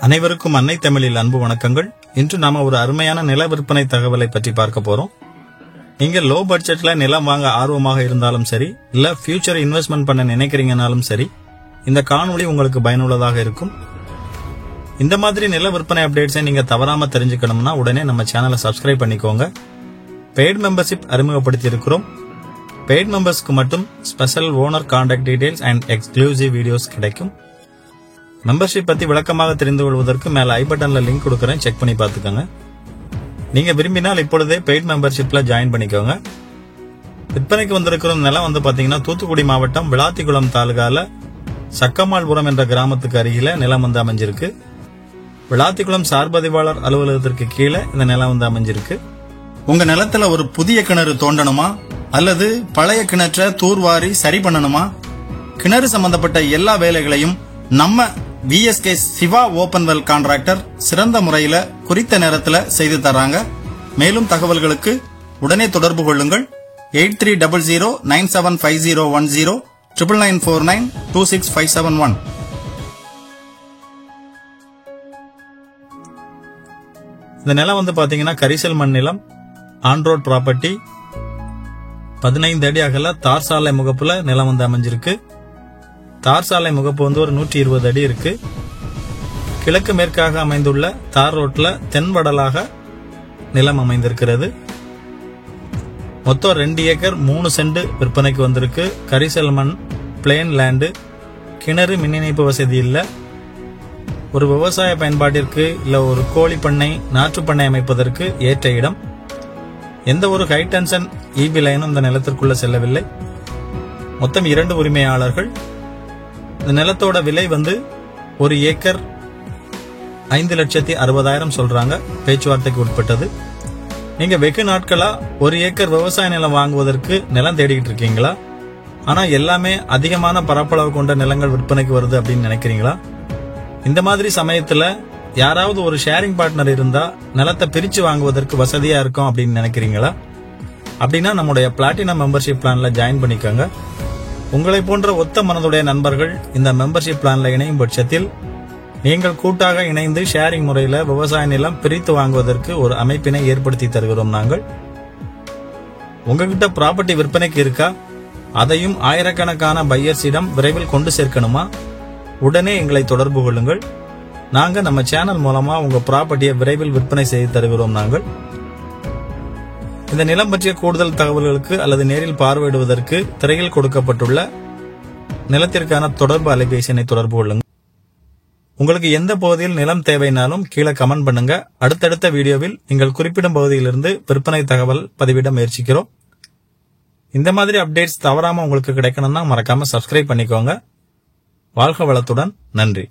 அனைவருக்கும் அன்னை தமிழில் அன்பு வணக்கங்கள். இன்று நாம ஒரு அருமையான நில விற்பனை தகவலை பற்றி பார்க்க போறோம். நீங்க லோ பட்ஜெட்ல நிலம் வாங்க ஆர்வமாக இருந்தாலும் சரி, இல்ல ஃபியூச்சர் இன்வெஸ்ட்மெண்ட் பண்ண நினைக்கிறீங்கனாலும் சரி, இந்த காணொளி உங்களுக்கு பயனுள்ளதாக இருக்கும். இந்த மாதிரி நில விற்பனை அப்டேட்ஸை நீங்க தவறாம தெரிஞ்சுக்கணும்னா உடனே நம்ம சேனலை சப்ஸ்கிரைப் பண்ணிக்கோங்க. பெய்ட் மெம்பர்ஷிப் அறிமுகப்படுத்தி இருக்கிறோம். பெய்ட் மெம்பர்ஸ்க்கு மட்டும் special owner contact details and exclusive videos கிடைக்கும். மெம்பர்ஷிப் பத்தி விளக்கமாக தெரிந்து கொள்வதற்கு மேல ஐ பட்டன்ல லிங்க் கொடுக்கறேன், செக் பண்ணி பாத்துக்கோங்க. நீங்க விரும்பினால் இப்பொழுதே பெய்ட் மெம்பர்ஷிப்ல ஜாயின் பண்ணிக்கோங்க. விற்பனைக்கு வந்திருக்கிற நிலம் பாத்தீங்கன்னா தூத்துக்குடி மாவட்டம் விளாத்திக்குளம் தாலுகால சக்கமால்புரம் என்ற கிராமத்துக்கு அருகில நிலம் அமைஞ்சிருக்கு. விளாத்திக்குளம் சார்பதிவாளர் அலுவலகத்திற்கு கீழே இந்த நிலம் அமைஞ்சிருக்கு. உங்க நிலத்துல ஒரு புதிய கிணறு தோண்டணுமா அல்லது பழைய கிணற்ற தூர்வாரி சரி பண்ணணுமா? கிணறு சம்பந்தப்பட்ட எல்லா வேலைகளையும் நம்ம VSK Siva open well contractor சிறந்த முறையில குறித்த நேரத்தில் செய்து தராங்க. மேலும் தகவல்களுக்கு உடனே தொடர்பு கொள்ளுங்கள். 8300975010 9949 இந்த நிலம் பாத்தீங்கன்னா கரிசல் மண் நிலம், ஆன் ரோட் ப்ராப்பர்ட்டி, 15 அடி அகல தார் சாலை முகப்புல நிலம் அமைஞ்சிருக்கு. தார் சாலை முகப்பு ஒரு 120 அடி இருக்கு. கிழக்கு மேற்காக அமைந்துள்ள தார் ரோட்ல தென்வடலாக நிலம் அமைந்திருக்கிறது. மொத்தம் 2 ஏக்கர் 3 சென்ட் விற்பனைக்கு வந்திருக்கு. கரிசல் மண், பிளேன் லேண்டு, கிணறு, மின் இணைப்பு வசதி இல்ல. ஒரு விவசாய பயன்பாட்டிற்கு இல்ல ஒரு கோழி பண்ணை, நாற்று பண்ணை அமைப்பதற்கு ஏற்ற இடம். எந்த ஒரு ஹை டென்ஷன் EB லைனும் இந்த நிலத்திற்குள்ள செல்லவில்லை. மொத்தம் 2 உரிமையாளர்கள். இந்த நிலத்தோட விலை 1 ஏக்கர் 5,60,000 சொல்றாங்க. பேச்சுவார்த்தைக்கு உட்பட்டது. நீங்க வெகு நாட்களா 1 ஏக்கர் விவசாய நிலம் வாங்குவதற்கு நிலம் தேடிக்கிட்டு இருக்கீங்களா? ஆனா எல்லாமே அதிகமான பரப்பளவு கொண்ட நிலங்கள் விற்பனைக்கு வருது அப்படின்னு நினைக்கிறீங்களா? இந்த மாதிரி சமயத்துல யாராவது ஒரு ஷேரிங் பார்ட்னர் இருந்தா நிலத்தை பிரிச்சு வாங்குவதற்கு வசதியா இருக்கும் அப்படின்னு நினைக்கிறீங்களா? அப்படின்னா நம்முடைய பிளாட்டினம் மெம்பர்ஷிப் பிளான்ல ஜாயின் பண்ணிக்கோங்க. உங்களை போன்ற ஒத்த மனதுடைய நண்பர்கள் இந்த மெம்பர்ஷிப் பிளான்ல இணையும் பட்சத்தில் நீங்கள் கூட்டாக இணைந்து ஷேரிங் முறையில விவசாய நிலம் பிரித்து வாங்குவதற்கு ஒரு அமைப்பினை ஏற்படுத்தி தருகிறோம். நாங்கள் உங்ககிட்ட ப்ராப்பர்ட்டி விற்பனைக்கு இருக்கா? அதையும் ஆயிரக்கணக்கான பையர்ஸிடம் விரைவில் கொண்டு சேர்க்கணுமா? உடனே எங்களை தொடர்பு கொள்ளுங்கள். நாங்க நம்ம சேனல் மூலமா உங்க ப்ராப்பர்ட்டியை விரைவில் விற்பனை செய்து தருகிறோம். நாங்கள் இந்த நிலம் பற்றிய கூடுதல் தகவல்களுக்கு அல்லது நேரில் பார்வையிடுவதற்கு திரையில் கொடுக்கப்பட்டுள்ள நிலத்திற்கான தொடர்பு அலைபேசி எண்ணை தொடர்பு கொள்ளுங்கள். உங்களுக்கு எந்த பகுதியில் நிலம் தேவைனாலும் கீழே கமெண்ட் பண்ணுங்க. அடுத்தடுத்த வீடியோவில் நீங்கள் குறிப்பிடும் பகுதியிலிருந்து விற்பனை தகவல் பதிவிட முயற்சிக்கிறோம். இந்த மாதிரி அப்டேட்ஸ் தவறாம உங்களுக்கு கிடைக்கணும்னா மறக்காம சப்ஸ்கிரைப் பண்ணிக்கோங்க. வாழ்க வளத்துடன். நன்றி.